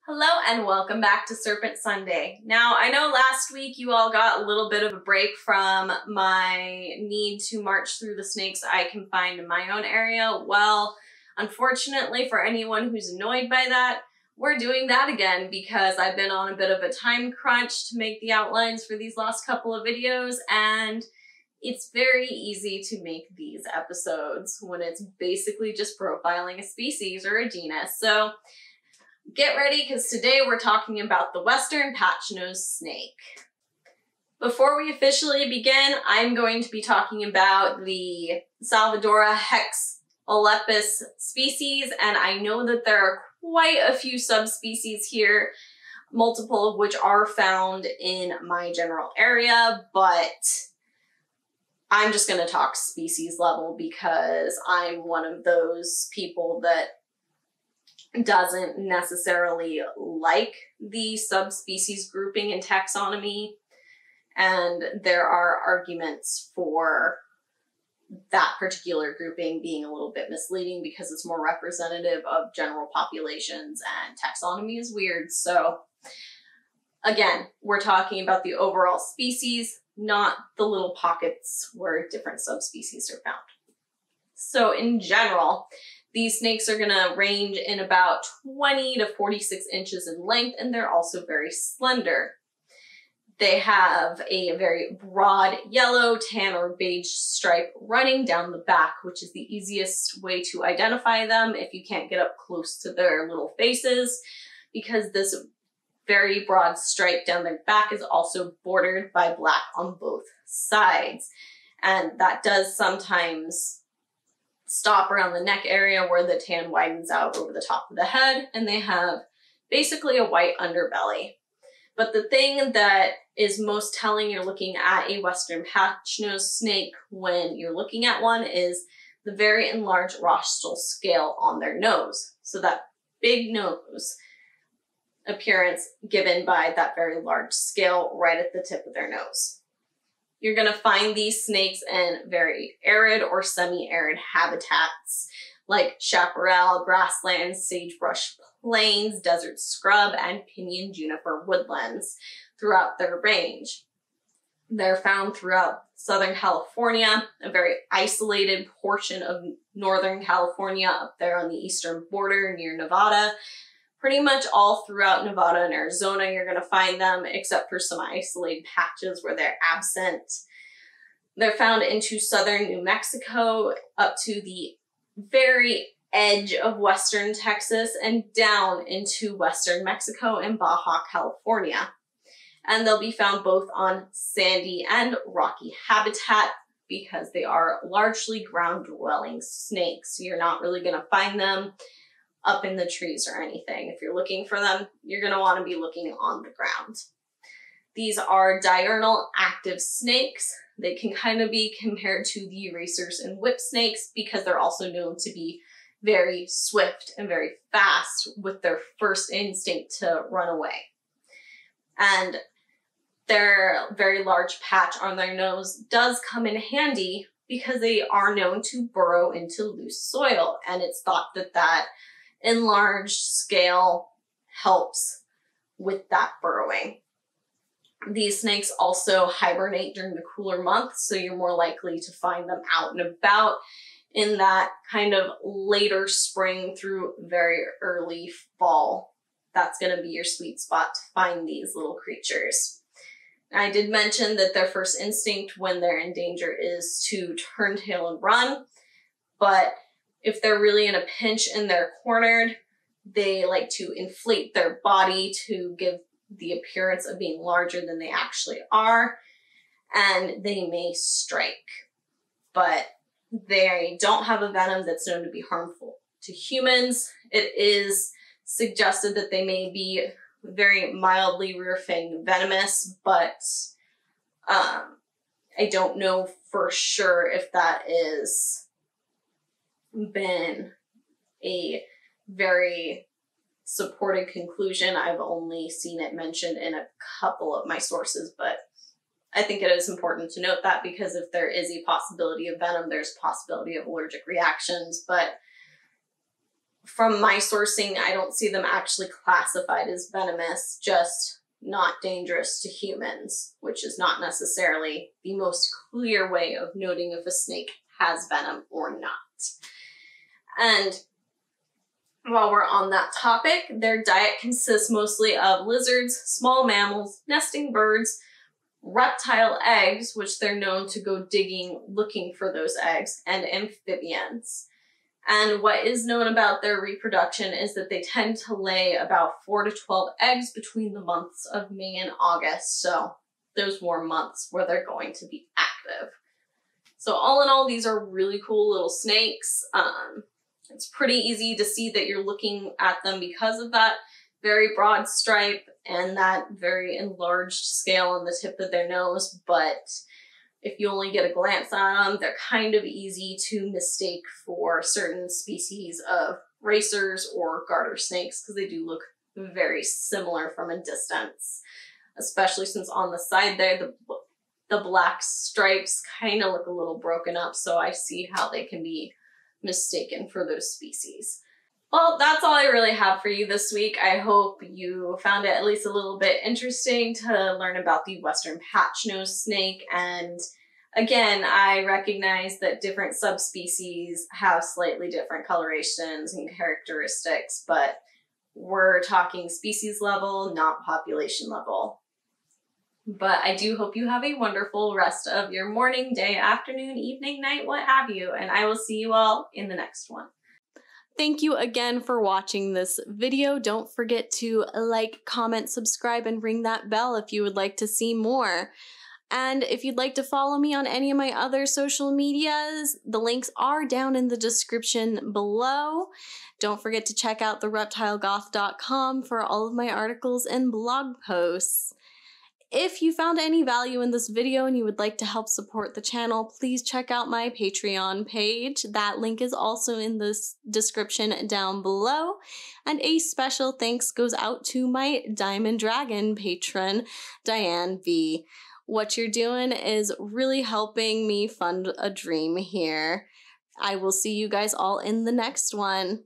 Hello and welcome back to Serpent Sunday. Now, I know last week you all got a little bit of a break from my need to march through the snakes I can find in my own area. Well, unfortunately for anyone who's annoyed by that, we're doing that again because I've been on a bit of a time crunch to make the outlines for these last couple of videos, and it's very easy to make these episodes when it's basically just profiling a species or a genus. So get ready, because today we're talking about the Western patch-nosed snake. Before we officially begin, I'm going to be talking about the Salvadora hexalepis species, and I know that there are quite a few subspecies here, multiple of which are found in my general area, but I'm just going to talk species level because I'm one of those people that doesn't necessarily like the subspecies grouping and taxonomy, and there are arguments for that particular grouping being a little bit misleading because it's more representative of general populations and taxonomy is weird. So again, we're talking about the overall species, not the little pockets where different subspecies are found. So in general, these snakes are going to range in about 20 to 46 inches in length, and they're also very slender. They have a very broad yellow, tan, or beige stripe running down the back, which is the easiest way to identify them if you can't get up close to their little faces, because this very broad stripe down their back is also bordered by black on both sides. And that does sometimes stop around the neck area where the tan widens out over the top of the head, and they have basically a white underbelly. But the thing that is most telling you're looking at a Western patch-nosed snake when you're looking at one is the very enlarged rostral scale on their nose. So that big nose appearance given by that very large scale right at the tip of their nose. You're going to find these snakes in very arid or semi-arid habitats like chaparral, grasslands, sagebrush plains, desert scrub, and pinyon juniper woodlands throughout their range. They're found throughout Southern California, a very isolated portion of Northern California up there on the eastern border near Nevada. Pretty much all throughout Nevada and Arizona, you're going to find them, except for some isolated patches where they're absent. They're found into southern New Mexico, up to the very edge of western Texas, and down into western Mexico and Baja California. And they'll be found both on sandy and rocky habitat because they are largely ground-dwelling snakes. So you're not really going to find them up in the trees or anything. If you're looking for them, you're going to want to be looking on the ground. These are diurnal active snakes. They can kind of be compared to the racers and whip snakes because they're also known to be very swift and very fast with their first instinct to run away. And their very large patch on their nose does come in handy because they are known to burrow into loose soil, and it's thought that that enlarged scale helps with that burrowing. These snakes also hibernate during the cooler months, so you're more likely to find them out and about in that kind of later spring through very early fall. That's going to be your sweet spot to find these little creatures. I did mention that their first instinct when they're in danger is to turn tail and run, but if they're really in a pinch and they're cornered, they like to inflate their body to give the appearance of being larger than they actually are, and they may strike. But they don't have a venom that's known to be harmful to humans. It is suggested that they may be very mildly rear-fang venomous, but I don't know for sure if that is been a very supported conclusion. I've only seen it mentioned in a couple of my sources, but I think it is important to note that because if there is a possibility of venom, there's a possibility of allergic reactions. But from my sourcing, I don't see them actually classified as venomous, just not dangerous to humans, which is not necessarily the most clear way of noting if a snake has venom or not. And while we're on that topic, their diet consists mostly of lizards, small mammals, nesting birds, reptile eggs, which they're known to go digging, looking for those eggs, and amphibians. And what is known about their reproduction is that they tend to lay about 4 to 12 eggs between the months of May and August. So those warm months where they're going to be active. So all in all, these are really cool little snakes. It's pretty easy to see that you're looking at them because of that very broad stripe and that very enlarged scale on the tip of their nose. But if you only get a glance at them, they're kind of easy to mistake for certain species of racers or garter snakes because they do look very similar from a distance, especially since on the side there, the black stripes kind of look a little broken up, so I see how they can be mistaken for those species. Well, that's all I really have for you this week. I hope you found it at least a little bit interesting to learn about the western patch-nosed snake. And again, I recognize that different subspecies have slightly different colorations and characteristics, but we're talking species level, not population level. But I do hope you have a wonderful rest of your morning, day, afternoon, evening, night, what have you, and I will see you all in the next one. Thank you again for watching this video. Don't forget to like, comment, subscribe, and ring that bell if you would like to see more. And if you'd like to follow me on any of my other social medias, the links are down in the description below. Don't forget to check out thereptilegoth.com for all of my articles and blog posts. If you found any value in this video and you would like to help support the channel, please check out my Patreon page. That link is also in the description down below. And a special thanks goes out to my Diamond Dragon patron, Diane V. What you're doing is really helping me fund a dream here. I will see you guys all in the next one.